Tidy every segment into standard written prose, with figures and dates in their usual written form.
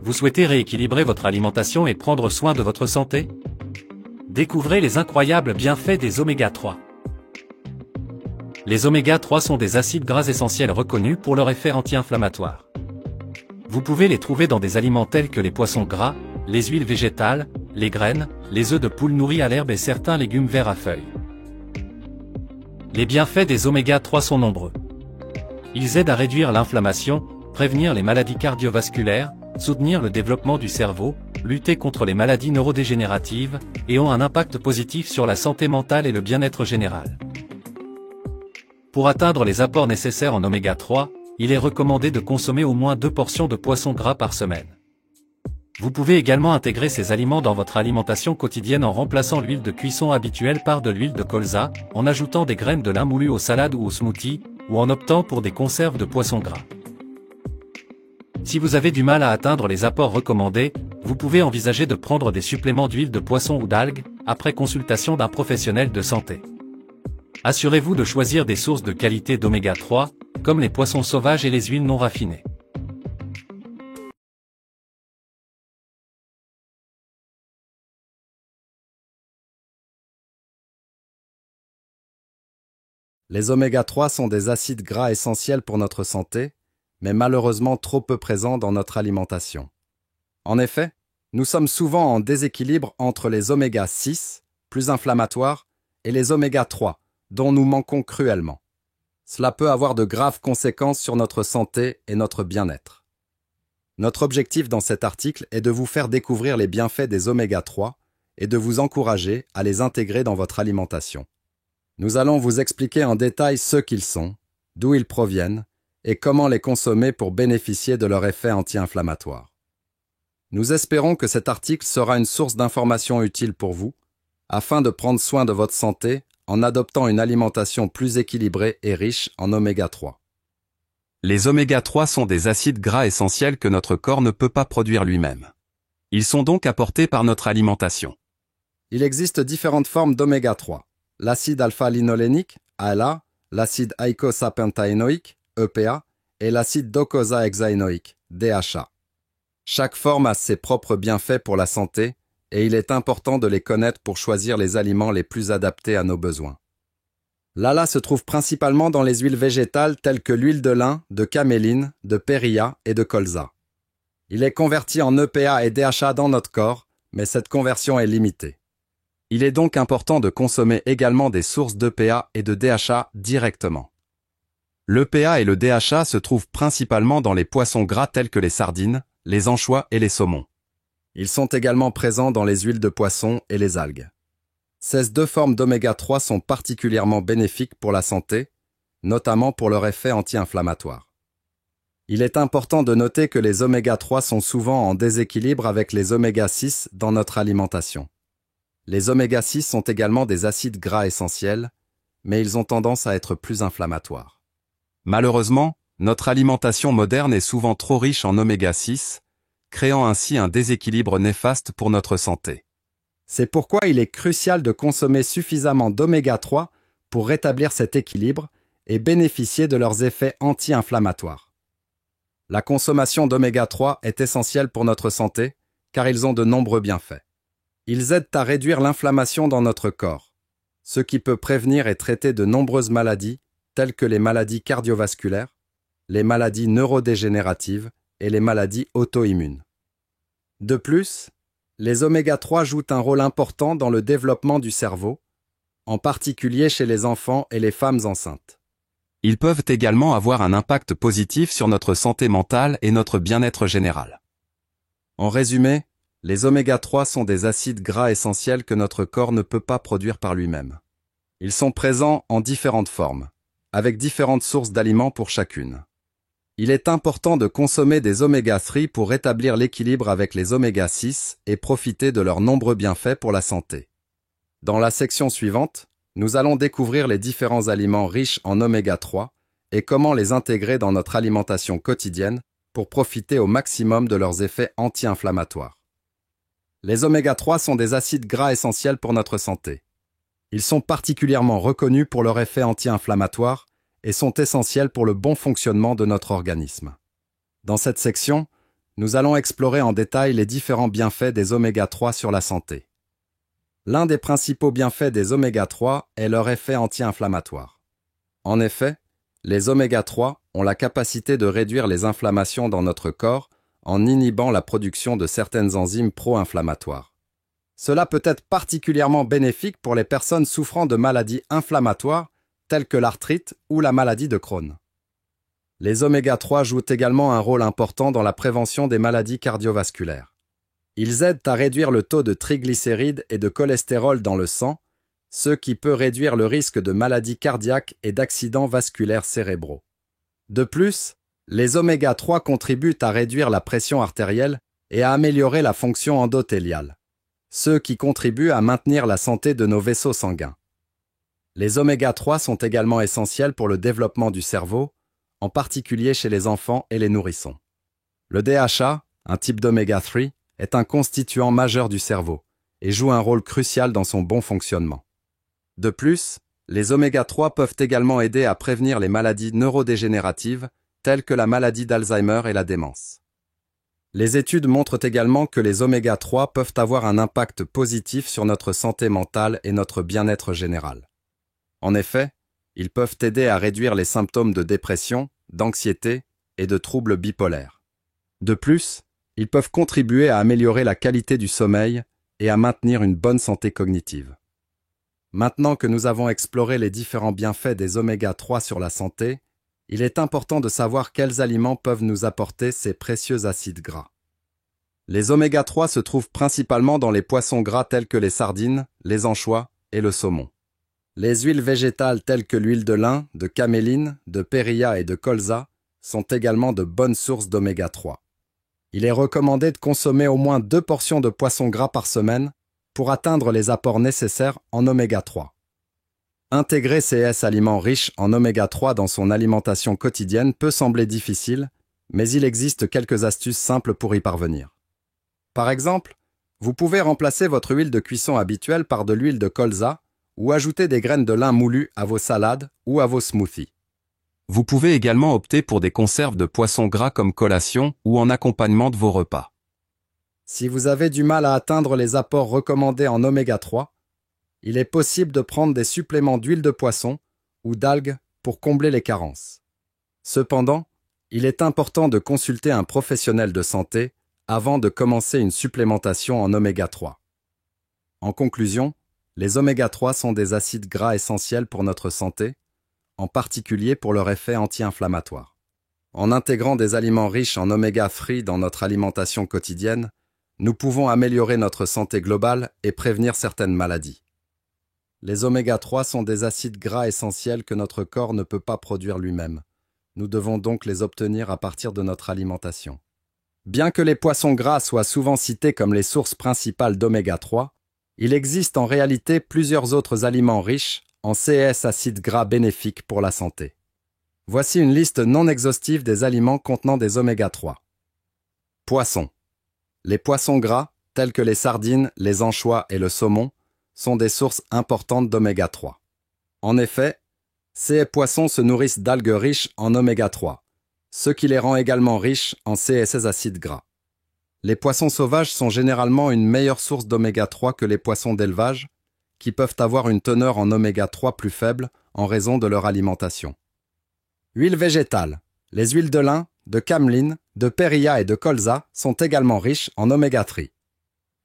Vous souhaitez rééquilibrer votre alimentation et prendre soin de votre santé? Découvrez les incroyables bienfaits des oméga 3. Les oméga 3 sont des acides gras essentiels reconnus pour leur effet anti-inflammatoire. Vous pouvez les trouver dans des aliments tels que les poissons gras, les huiles végétales, les graines, les œufs de poule nourris à l'herbe et certains légumes verts à feuilles. Les bienfaits des oméga 3 sont nombreux. Ils aident à réduire l'inflammation, prévenir les maladies cardiovasculaires, soutenir le développement du cerveau, lutter contre les maladies neurodégénératives, et ont un impact positif sur la santé mentale et le bien-être général. Pour atteindre les apports nécessaires en oméga 3, il est recommandé de consommer au moins 2 portions de poisson gras par semaine. Vous pouvez également intégrer ces aliments dans votre alimentation quotidienne en remplaçant l'huile de cuisson habituelle par de l'huile de colza, en ajoutant des graines de lin moulues aux salades ou aux smoothies, ou en optant pour des conserves de poisson gras. Si vous avez du mal à atteindre les apports recommandés, vous pouvez envisager de prendre des suppléments d'huile de poisson ou d'algues, après consultation d'un professionnel de santé. Assurez-vous de choisir des sources de qualité d'oméga 3, comme les poissons sauvages et les huiles non raffinées. Les oméga 3 sont des acides gras essentiels pour notre santé, mais malheureusement trop peu présents dans notre alimentation. En effet, nous sommes souvent en déséquilibre entre les oméga 6, plus inflammatoires, et les oméga 3, dont nous manquons cruellement. Cela peut avoir de graves conséquences sur notre santé et notre bien-être. Notre objectif dans cet article est de vous faire découvrir les bienfaits des oméga 3 et de vous encourager à les intégrer dans votre alimentation. Nous allons vous expliquer en détail ce qu'ils sont, d'où ils proviennent et comment les consommer pour bénéficier de leur effet anti-inflammatoire. Nous espérons que cet article sera une source d'informations utiles pour vous, afin de prendre soin de votre santé en adoptant une alimentation plus équilibrée et riche en oméga 3. Les oméga 3 sont des acides gras essentiels que notre corps ne peut pas produire lui-même. Ils sont donc apportés par notre alimentation. Il existe différentes formes d'oméga 3. L'acide alpha-linolénique, ALA, l'acide eicosapentaénoïque, EPA, et l'acide docosahexaénoïque, DHA. Chaque forme a ses propres bienfaits pour la santé, et il est important de les connaître pour choisir les aliments les plus adaptés à nos besoins. L'ALA se trouve principalement dans les huiles végétales telles que l'huile de lin, de caméline, de périlla et de colza. Il est converti en EPA et DHA dans notre corps, mais cette conversion est limitée. Il est donc important de consommer également des sources d'EPA et de DHA directement. L'EPA et le DHA se trouvent principalement dans les poissons gras tels que les sardines, les anchois et les saumons. Ils sont également présents dans les huiles de poisson et les algues. Ces 2 formes d'oméga 3 sont particulièrement bénéfiques pour la santé, notamment pour leur effet anti-inflammatoire. Il est important de noter que les oméga 3 sont souvent en déséquilibre avec les oméga 6 dans notre alimentation. Les oméga 6 sont également des acides gras essentiels, mais ils ont tendance à être plus inflammatoires. Malheureusement, notre alimentation moderne est souvent trop riche en oméga 6, créant ainsi un déséquilibre néfaste pour notre santé. C'est pourquoi il est crucial de consommer suffisamment d'oméga 3 pour rétablir cet équilibre et bénéficier de leurs effets anti-inflammatoires. La consommation d'oméga 3 est essentielle pour notre santé, car ils ont de nombreux bienfaits. Ils aident à réduire l'inflammation dans notre corps, ce qui peut prévenir et traiter de nombreuses maladies, telles que les maladies cardiovasculaires, les maladies neurodégénératives et les maladies auto-immunes. De plus, les oméga 3 jouent un rôle important dans le développement du cerveau, en particulier chez les enfants et les femmes enceintes. Ils peuvent également avoir un impact positif sur notre santé mentale et notre bien-être général. En résumé, les oméga 3 sont des acides gras essentiels que notre corps ne peut pas produire par lui-même. Ils sont présents en différentes formes, avec différentes sources d'aliments pour chacune. Il est important de consommer des oméga 3 pour rétablir l'équilibre avec les oméga 6 et profiter de leurs nombreux bienfaits pour la santé. Dans la section suivante, nous allons découvrir les différents aliments riches en oméga 3 et comment les intégrer dans notre alimentation quotidienne pour profiter au maximum de leurs effets anti-inflammatoires. Les oméga 3 sont des acides gras essentiels pour notre santé. Ils sont particulièrement reconnus pour leur effet anti-inflammatoire et sont essentiels pour le bon fonctionnement de notre organisme. Dans cette section, nous allons explorer en détail les différents bienfaits des oméga 3 sur la santé. L'un des principaux bienfaits des oméga 3 est leur effet anti-inflammatoire. En effet, les oméga 3 ont la capacité de réduire les inflammations dans notre corps en inhibant la production de certaines enzymes pro-inflammatoires. Cela peut être particulièrement bénéfique pour les personnes souffrant de maladies inflammatoires telles que l'arthrite ou la maladie de Crohn. Les oméga 3 jouent également un rôle important dans la prévention des maladies cardiovasculaires. Ils aident à réduire le taux de triglycérides et de cholestérol dans le sang, ce qui peut réduire le risque de maladies cardiaques et d'accidents vasculaires cérébraux. De plus, les oméga 3 contribuent à réduire la pression artérielle et à améliorer la fonction endothéliale, ce qui contribue à maintenir la santé de nos vaisseaux sanguins. Les oméga 3 sont également essentiels pour le développement du cerveau, en particulier chez les enfants et les nourrissons. Le DHA, un type d'oméga 3, est un constituant majeur du cerveau et joue un rôle crucial dans son bon fonctionnement. De plus, les oméga 3 peuvent également aider à prévenir les maladies neurodégénératives telles que la maladie d'Alzheimer et la démence. Les études montrent également que les oméga 3 peuvent avoir un impact positif sur notre santé mentale et notre bien-être général. En effet, ils peuvent aider à réduire les symptômes de dépression, d'anxiété et de troubles bipolaires. De plus, ils peuvent contribuer à améliorer la qualité du sommeil et à maintenir une bonne santé cognitive. Maintenant que nous avons exploré les différents bienfaits des oméga 3 sur la santé, il est important de savoir quels aliments peuvent nous apporter ces précieux acides gras. Les oméga 3 se trouvent principalement dans les poissons gras tels que les sardines, les anchois et le saumon. Les huiles végétales telles que l'huile de lin, de caméline, de périlla et de colza sont également de bonnes sources d'oméga 3. Il est recommandé de consommer au moins 2 portions de poisson gras par semaine pour atteindre les apports nécessaires en oméga 3. Intégrer ces aliments riches en oméga 3 dans son alimentation quotidienne peut sembler difficile, mais il existe quelques astuces simples pour y parvenir. Par exemple, vous pouvez remplacer votre huile de cuisson habituelle par de l'huile de colza ou ajouter des graines de lin moulues à vos salades ou à vos smoothies. Vous pouvez également opter pour des conserves de poissons gras comme collation ou en accompagnement de vos repas. Si vous avez du mal à atteindre les apports recommandés en oméga 3, il est possible de prendre des suppléments d'huile de poisson ou d'algues pour combler les carences. Cependant, il est important de consulter un professionnel de santé avant de commencer une supplémentation en oméga 3. En conclusion, les oméga 3 sont des acides gras essentiels pour notre santé, en particulier pour leur effet anti-inflammatoire. En intégrant des aliments riches en oméga 3 dans notre alimentation quotidienne, nous pouvons améliorer notre santé globale et prévenir certaines maladies. Les oméga 3 sont des acides gras essentiels que notre corps ne peut pas produire lui-même. Nous devons donc les obtenir à partir de notre alimentation. Bien que les poissons gras soient souvent cités comme les sources principales d'oméga 3, il existe en réalité plusieurs autres aliments riches en ces acides gras bénéfiques pour la santé. Voici une liste non exhaustive des aliments contenant des oméga 3. Poissons. Les poissons gras, tels que les sardines, les anchois et le saumon, sont des sources importantes d'oméga 3. En effet, ces poissons se nourrissent d'algues riches en oméga 3, ce qui les rend également riches en ces acides gras. Les poissons sauvages sont généralement une meilleure source d'oméga 3 que les poissons d'élevage, qui peuvent avoir une teneur en oméga 3 plus faible en raison de leur alimentation. Huile végétale. Les huiles de lin, de cameline, de périlla et de colza sont également riches en oméga 3.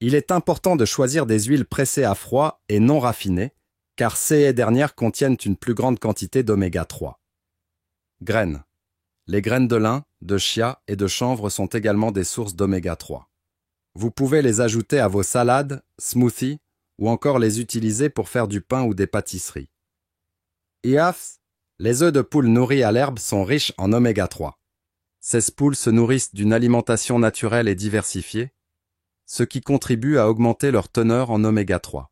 Il est important de choisir des huiles pressées à froid et non raffinées, car ces dernières contiennent une plus grande quantité d'oméga 3. Graines. Les graines de lin, de chia et de chanvre sont également des sources d'oméga 3. Vous pouvez les ajouter à vos salades, smoothies, ou encore les utiliser pour faire du pain ou des pâtisseries. IAFS, les œufs de poule nourris à l'herbe sont riches en oméga 3. Ces poules se nourrissent d'une alimentation naturelle et diversifiée, ce qui contribue à augmenter leur teneur en oméga 3.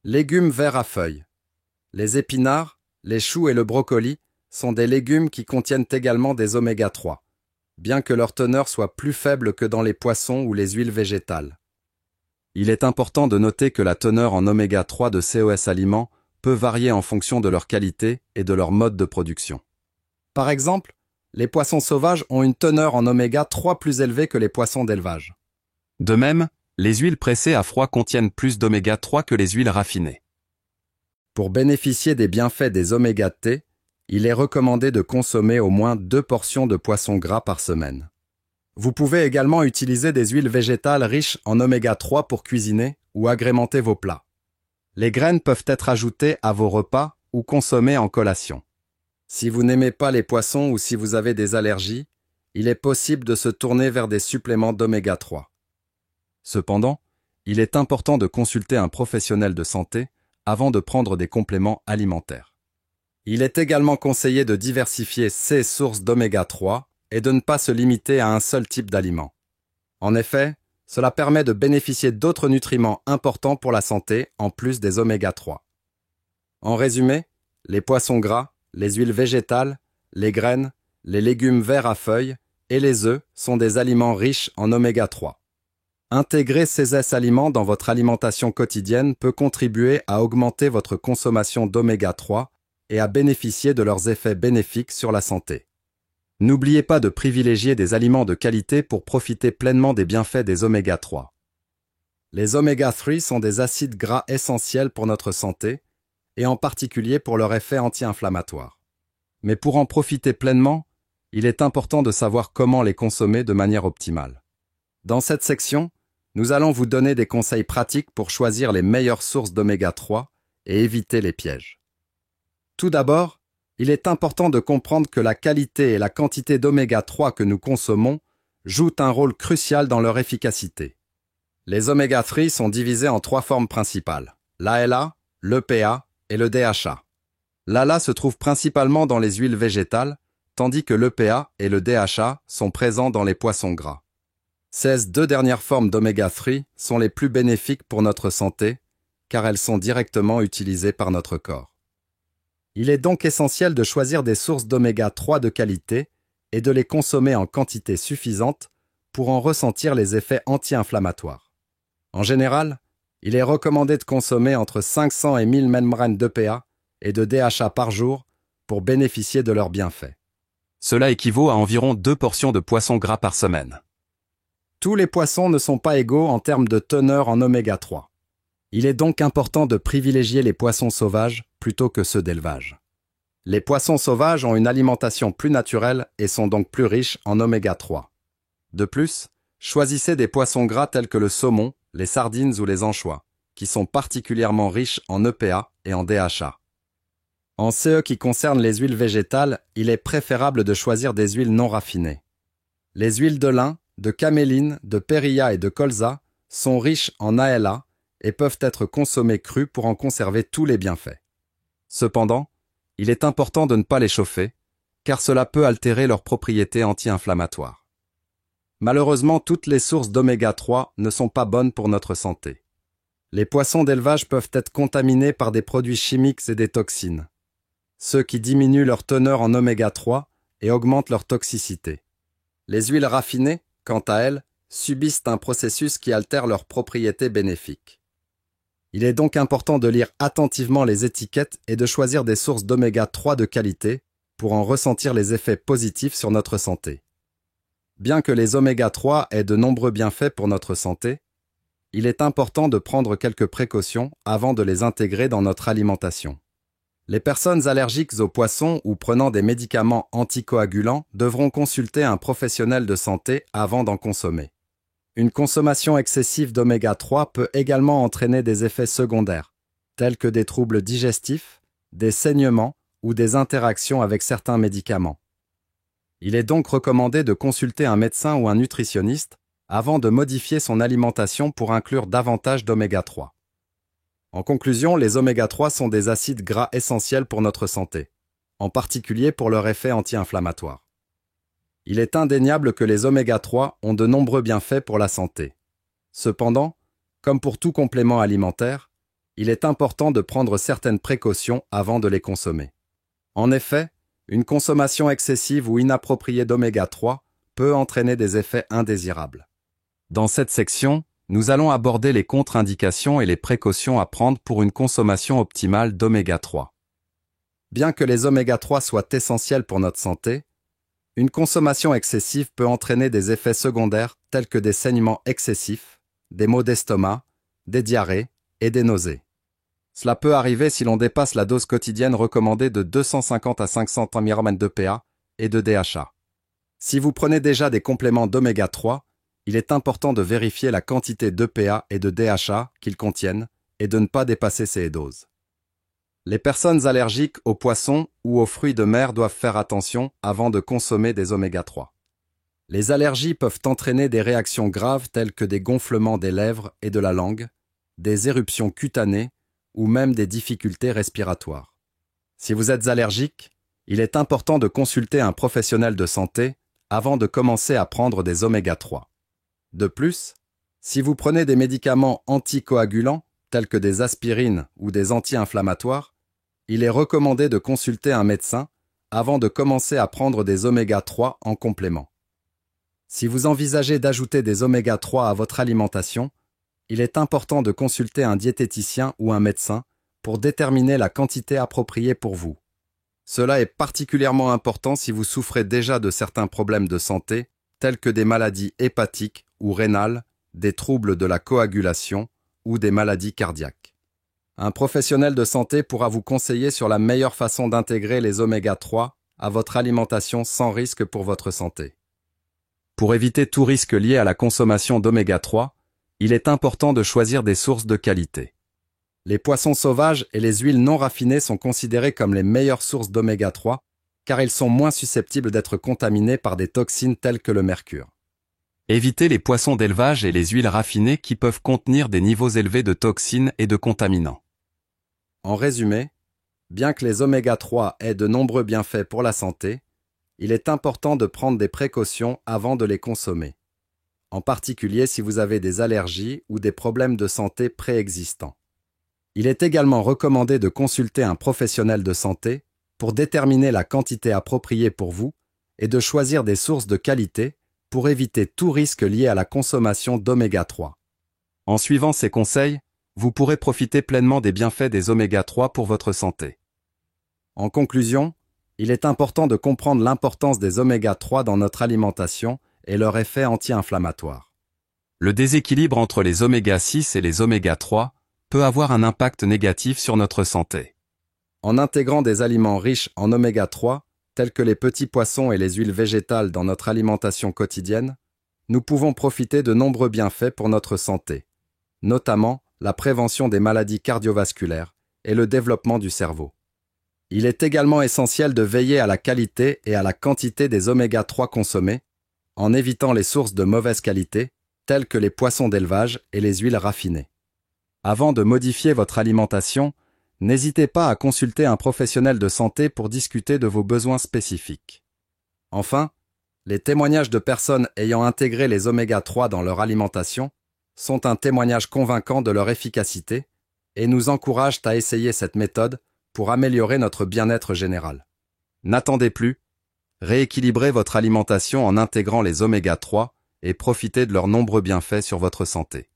Légumes verts à feuilles. Les épinards, les choux et le brocoli sont des légumes qui contiennent également des oméga 3, bien que leur teneur soit plus faible que dans les poissons ou les huiles végétales. Il est important de noter que la teneur en oméga 3 de ces aliments peut varier en fonction de leur qualité et de leur mode de production. Par exemple, les poissons sauvages ont une teneur en oméga 3 plus élevée que les poissons d'élevage. De même, les huiles pressées à froid contiennent plus d'oméga 3 que les huiles raffinées. Pour bénéficier des bienfaits des oméga T, il est recommandé de consommer au moins 2 portions de poisson gras par semaine. Vous pouvez également utiliser des huiles végétales riches en oméga 3 pour cuisiner ou agrémenter vos plats. Les graines peuvent être ajoutées à vos repas ou consommées en collation. Si vous n'aimez pas les poissons ou si vous avez des allergies, il est possible de se tourner vers des suppléments d'oméga 3. Cependant, il est important de consulter un professionnel de santé avant de prendre des compléments alimentaires. Il est également conseillé de diversifier ses sources d'oméga 3 et de ne pas se limiter à un seul type d'aliment. En effet, cela permet de bénéficier d'autres nutriments importants pour la santé en plus des oméga 3. En résumé, les poissons gras, les huiles végétales, les graines, les légumes verts à feuilles et les œufs sont des aliments riches en oméga 3. Intégrer ces aliments dans votre alimentation quotidienne peut contribuer à augmenter votre consommation d'oméga 3 et à bénéficier de leurs effets bénéfiques sur la santé. N'oubliez pas de privilégier des aliments de qualité pour profiter pleinement des bienfaits des oméga 3. Les oméga 3 sont des acides gras essentiels pour notre santé, et en particulier pour leur effet anti-inflammatoire. Mais pour en profiter pleinement, il est important de savoir comment les consommer de manière optimale. Dans cette section, nous allons vous donner des conseils pratiques pour choisir les meilleures sources d'oméga 3 et éviter les pièges. Tout d'abord, il est important de comprendre que la qualité et la quantité d'oméga 3 que nous consommons jouent un rôle crucial dans leur efficacité. Les oméga 3 sont divisés en 3 formes principales, l'ALA, l'EPA et le DHA. L'ALA se trouve principalement dans les huiles végétales, tandis que l'EPA et le DHA sont présents dans les poissons gras. Ces 2 dernières formes d'oméga 3 sont les plus bénéfiques pour notre santé, car elles sont directement utilisées par notre corps. Il est donc essentiel de choisir des sources d'oméga 3 de qualité et de les consommer en quantité suffisante pour en ressentir les effets anti-inflammatoires. En général, il est recommandé de consommer entre 500 et 1000 mg d'EPA et de DHA par jour pour bénéficier de leurs bienfaits. Cela équivaut à environ 2 portions de poisson gras par semaine. Tous les poissons ne sont pas égaux en termes de teneur en oméga 3. Il est donc important de privilégier les poissons sauvages plutôt que ceux d'élevage. Les poissons sauvages ont une alimentation plus naturelle et sont donc plus riches en oméga 3. De plus, choisissez des poissons gras tels que le saumon, les sardines ou les anchois, qui sont particulièrement riches en EPA et en DHA. En ce qui concerne les huiles végétales, il est préférable de choisir des huiles non raffinées. Les huiles de lin, de caméline, de périlla et de colza sont riches en ALA et peuvent être consommées crues pour en conserver tous les bienfaits. Cependant, il est important de ne pas les chauffer, car cela peut altérer leurs propriétés anti-inflammatoires. Malheureusement, toutes les sources d'oméga 3 ne sont pas bonnes pour notre santé. Les poissons d'élevage peuvent être contaminés par des produits chimiques et des toxines, ce qui diminue leur teneur en oméga 3 et augmente leur toxicité. Les huiles raffinées, quant à elles, subissent un processus qui altère leurs propriétés bénéfiques. Il est donc important de lire attentivement les étiquettes et de choisir des sources d'oméga 3 de qualité pour en ressentir les effets positifs sur notre santé. Bien que les oméga 3 aient de nombreux bienfaits pour notre santé, il est important de prendre quelques précautions avant de les intégrer dans notre alimentation. Les personnes allergiques aux poissons ou prenant des médicaments anticoagulants devront consulter un professionnel de santé avant d'en consommer. Une consommation excessive d'oméga 3 peut également entraîner des effets secondaires, tels que des troubles digestifs, des saignements ou des interactions avec certains médicaments. Il est donc recommandé de consulter un médecin ou un nutritionniste avant de modifier son alimentation pour inclure davantage d'oméga 3. En conclusion, les oméga 3 sont des acides gras essentiels pour notre santé, en particulier pour leur effet anti-inflammatoire. Il est indéniable que les oméga 3 ont de nombreux bienfaits pour la santé. Cependant, comme pour tout complément alimentaire, il est important de prendre certaines précautions avant de les consommer. En effet, une consommation excessive ou inappropriée d'oméga 3 peut entraîner des effets indésirables. Dans cette section, nous allons aborder les contre-indications et les précautions à prendre pour une consommation optimale d'oméga 3. Bien que les oméga 3 soient essentiels pour notre santé, Une consommation excessive peut entraîner des effets secondaires tels que des saignements excessifs, des maux d'estomac, des diarrhées et des nausées. Cela peut arriver si l'on dépasse la dose quotidienne recommandée de 250 à 500 mg d'EPA et de DHA. Si vous prenez déjà des compléments d'oméga 3, il est important de vérifier la quantité d'EPA et de DHA qu'ils contiennent et de ne pas dépasser ces doses. Les personnes allergiques aux poissons ou aux fruits de mer doivent faire attention avant de consommer des oméga 3. Les allergies peuvent entraîner des réactions graves telles que des gonflements des lèvres et de la langue, des éruptions cutanées ou même des difficultés respiratoires. Si vous êtes allergique, il est important de consulter un professionnel de santé avant de commencer à prendre des oméga 3. De plus, si vous prenez des médicaments anticoagulants tels que des aspirines ou des anti-inflammatoires, il est recommandé de consulter un médecin avant de commencer à prendre des oméga 3 en complément. Si vous envisagez d'ajouter des oméga 3 à votre alimentation, il est important de consulter un diététicien ou un médecin pour déterminer la quantité appropriée pour vous. Cela est particulièrement important si vous souffrez déjà de certains problèmes de santé, tels que des maladies hépatiques ou rénales, des troubles de la coagulation ou des maladies cardiaques. Un professionnel de santé pourra vous conseiller sur la meilleure façon d'intégrer les oméga 3 à votre alimentation sans risque pour votre santé. Pour éviter tout risque lié à la consommation d'oméga 3, il est important de choisir des sources de qualité. Les poissons sauvages et les huiles non raffinées sont considérés comme les meilleures sources d'oméga 3 car ils sont moins susceptibles d'être contaminés par des toxines telles que le mercure. Évitez les poissons d'élevage et les huiles raffinées qui peuvent contenir des niveaux élevés de toxines et de contaminants. En résumé, bien que les oméga 3 aient de nombreux bienfaits pour la santé, il est important de prendre des précautions avant de les consommer, en particulier si vous avez des allergies ou des problèmes de santé préexistants. Il est également recommandé de consulter un professionnel de santé pour déterminer la quantité appropriée pour vous et de choisir des sources de qualité pour éviter tout risque lié à la consommation d'oméga 3. En suivant ces conseils, vous pourrez profiter pleinement des bienfaits des oméga 3 pour votre santé. En conclusion, il est important de comprendre l'importance des oméga 3 dans notre alimentation et leur effet anti-inflammatoire. Le déséquilibre entre les oméga 6 et les oméga 3 peut avoir un impact négatif sur notre santé. En intégrant des aliments riches en oméga 3, tels que les petits poissons et les huiles végétales dans notre alimentation quotidienne, nous pouvons profiter de nombreux bienfaits pour notre santé, notamment la prévention des maladies cardiovasculaires et le développement du cerveau. Il est également essentiel de veiller à la qualité et à la quantité des oméga 3 consommés, en évitant les sources de mauvaise qualité, telles que les poissons d'élevage et les huiles raffinées. Avant de modifier votre alimentation, n'hésitez pas à consulter un professionnel de santé pour discuter de vos besoins spécifiques. Enfin, les témoignages de personnes ayant intégré les oméga 3 dans leur alimentation sont un témoignage convaincant de leur efficacité et nous encouragent à essayer cette méthode pour améliorer notre bien-être général. N'attendez plus, rééquilibrez votre alimentation en intégrant les oméga 3 et profitez de leurs nombreux bienfaits sur votre santé.